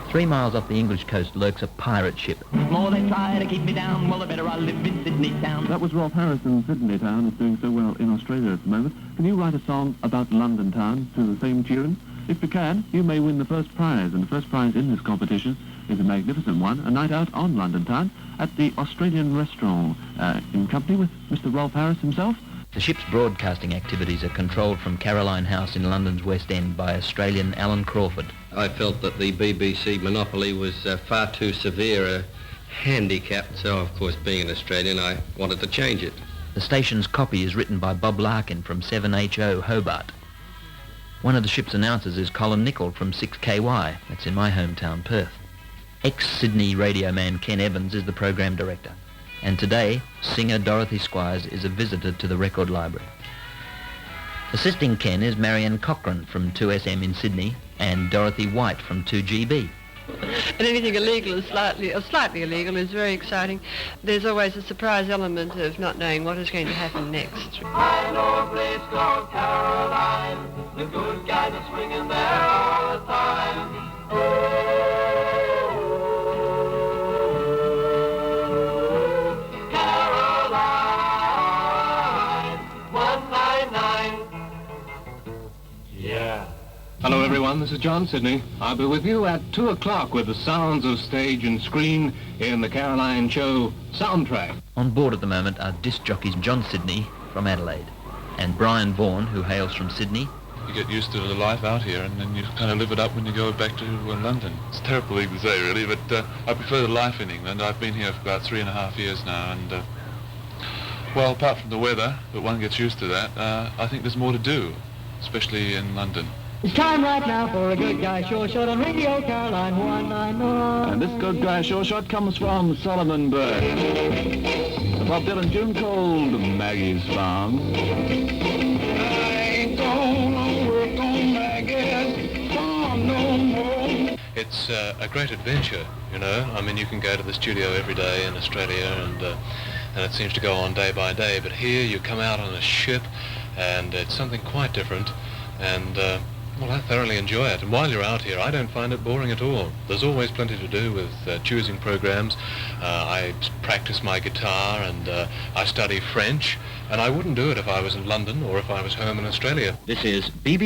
3 miles off the English coast lurks a pirate ship. More they try to keep me down, well, I better I live in Sydney town. That was Rolf Harris, and Sydney town is doing so well in Australia at the moment. Can you write a song about London town to the same tune? If you can, you may win the first prize, and the first prize in this competition is a magnificent one, a night out on London town at the Australian restaurant in company with Mr. Rolf Harris himself. The ship's broadcasting activities are controlled from Caroline House in London's West End by Australian Alan Crawford. I felt that the BBC monopoly was far too severe a handicap, so of course being an Australian I wanted to change it. The station's copy is written by Bob Larkin from 7HO Hobart. One of the ship's announcers is Colin Nichol from 6KY, that's in my hometown Perth. Ex-Sydney radio man Ken Evans is the program director. And today, singer Dorothy Squires is a visitor to the record library. Assisting Ken is Marianne Cochran from 2SM in Sydney and Dorothy White from 2GB. And anything illegal is slightly illegal is very exciting. There's always a surprise element of not knowing what is going to happen next. I know a place called Caroline. The good guys are swinging there all the time. Hello everyone, this is John Sidney. I'll be with you at 2 o'clock with the sounds of stage and screen in the Caroline Show soundtrack. On board at the moment are disc jockeys John Sidney from Adelaide and Brian Vaughan, who hails from Sydney. You get used to the life out here and then you kind of live it up when you go back to London. It's a terrible thing to say really, but I prefer the life in England. I've been here for about 3.5 years now and well, apart from the weather, but one gets used to that, I think there's more to do, especially in London. It's time right now for a good guy sure shot on Radio Caroline 199. And this good guy sure shot comes from Solomon Burke. The Bob Dylan tune called Maggie's Farm. I ain't gonna work on Maggie's farm no more. It's a great adventure, you know. I mean, you can go to the studio every day in Australia and it seems to go on day by day. But here you come out on a ship and it's something quite different. And well, I thoroughly enjoy it. And while you're out here, I don't find it boring at all. There's always plenty to do with choosing programs. I practice my guitar and I study French. And I wouldn't do it if I was in London or if I was home in Australia. This is BBC.